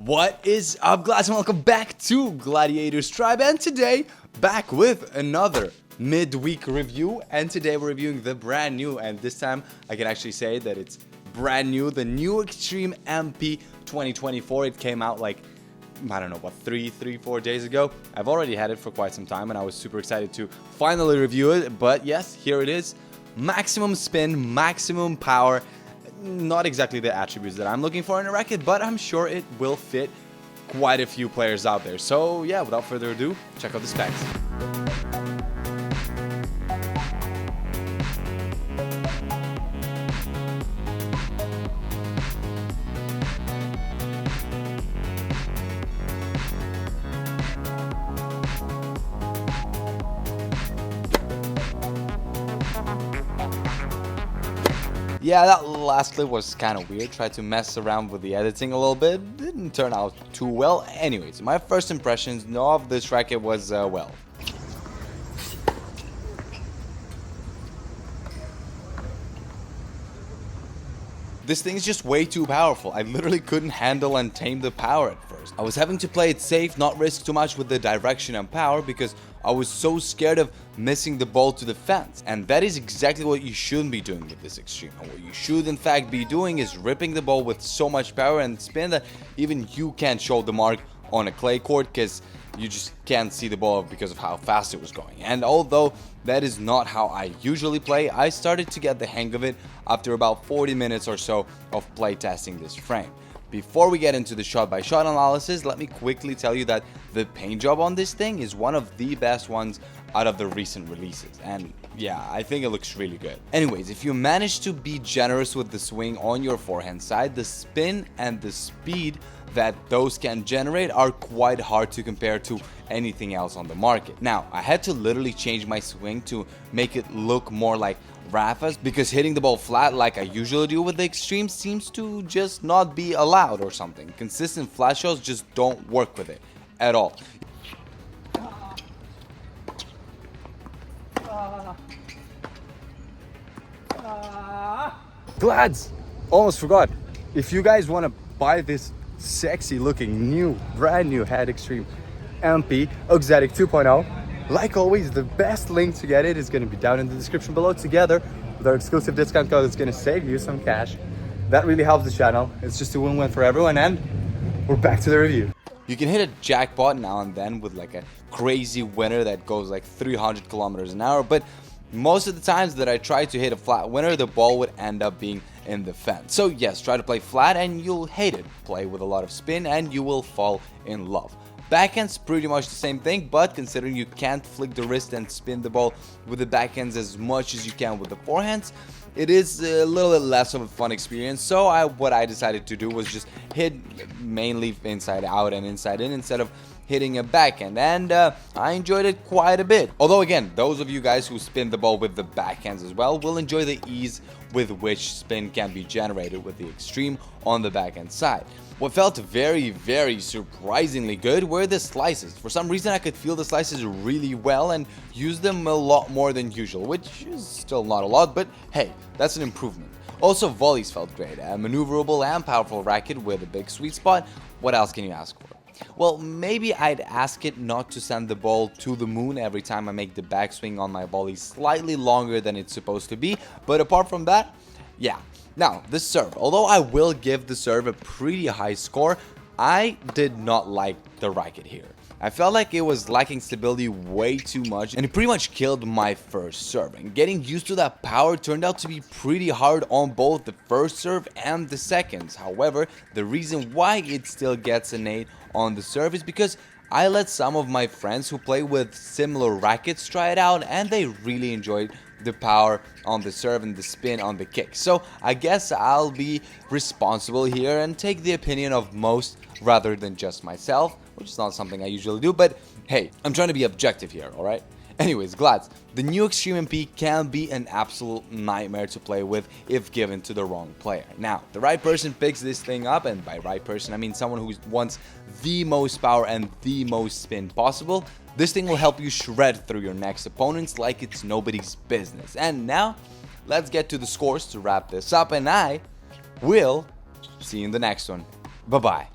What is up, guys, and welcome back to Gladiators Tribe, and today back with another midweek review. And today we're reviewing the brand new, and this time I can actually say that it's brand new, the new Extreme MP 2024. It came out like, I don't know, what, 4 days ago. I've already had it for quite some time and I was super excited to finally review it. But yes, here it is. Maximum spin, maximum power. Not exactly the attributes that I'm looking for in a racket, but I'm sure it will fit quite a few players out there. So yeah, without further ado, check out the specs. Yeah, that last clip was kind of weird. Tried to mess around with the editing a little bit. Didn't turn out too well. Anyways, my first impressions of this racket was, well. This thing is just way too powerful. I literally couldn't handle and tame the power at first. I was having to play it safe, not risk too much with the direction and power because I was so scared of missing the ball to the fence. And that is exactly what you shouldn't be doing with this Extreme. And what you should in fact be doing is ripping the ball with so much power and spin that even you can't show the mark on a clay court because you just can't see the ball because of how fast it was going. And although that is not how I usually play, I started to get the hang of it after about 40 minutes or so of play testing this frame. Before we get into the shot-by-shot analysis, let me quickly tell you that the paint job on this thing is one of the best ones out of the recent releases, and yeah, I think it looks really good. Anyways, if you manage to be generous with the swing on your forehand side, the spin and the speed that those can generate are quite hard to compare to anything else on the market. Now, I had to literally change my swing to make it look more like Rafa's because hitting the ball flat like I usually do with the Extreme seems to just not be allowed or something. Consistent flat shots just don't work with it at all. Glads! Almost forgot. If you guys want to buy this sexy looking new, brand new Head Extreme MP Exotic 2.0, like always, the best link to get it is going to be down in the description below. Together with our exclusive discount code, it's going to save you some cash. That really helps the channel. It's just a win-win for everyone, and we're back to the review. You can hit a jackpot now and then with like a crazy winner that goes like 300 kilometers an hour, but most of the times that I try to hit a flat winner, the ball would end up being in the fence. So yes, try to play flat and you'll hate it. Play with a lot of spin and you will fall in love. Backhand's pretty much the same thing, but considering you can't flick the wrist and spin the ball with the backhands as much as you can with the forehands, it is a little bit less of a fun experience. So what I decided to do was just hit mainly inside out and inside in instead of hitting a backhand, and I enjoyed it quite a bit. Although again, those of you guys who spin the ball with the backhands as well will enjoy the ease with which spin can be generated with the Extreme on the backhand side. What felt very, very surprisingly good were the slices. For some reason I could feel the slices really well and use them a lot more than usual, which is still not a lot, but hey, that's an improvement. Also, volleys felt great, a maneuverable and powerful racket with a big sweet spot. What else can you ask for? Well, maybe I'd ask it not to send the ball to the moon every time I make the backswing on my volley slightly longer than it's supposed to be, but apart from that, yeah. Now, the serve. Although I will give the serve a pretty high score, I did not like the racket here. I felt like it was lacking stability way too much, and it pretty much killed my first serve. And getting used to that power turned out to be pretty hard on both the first serve and the seconds. However, the reason why it still gets an 8 on the serve is because I let some of my friends who play with similar rackets try it out, and they really enjoyed the power on the serve and the spin on the kick. So I guess I'll be responsible here and take the opinion of most rather than just myself, which is not something I usually do, but hey, I'm trying to be objective here, alright? Anyways, Glads, the new Extreme MP can be an absolute nightmare to play with if given to the wrong player. Now, the right person picks this thing up, and by right person I mean someone who wants the most power and the most spin possible. This thing will help you shred through your next opponents like it's nobody's business. And now, let's get to the scores to wrap this up, and I will see you in the next one. Bye-bye.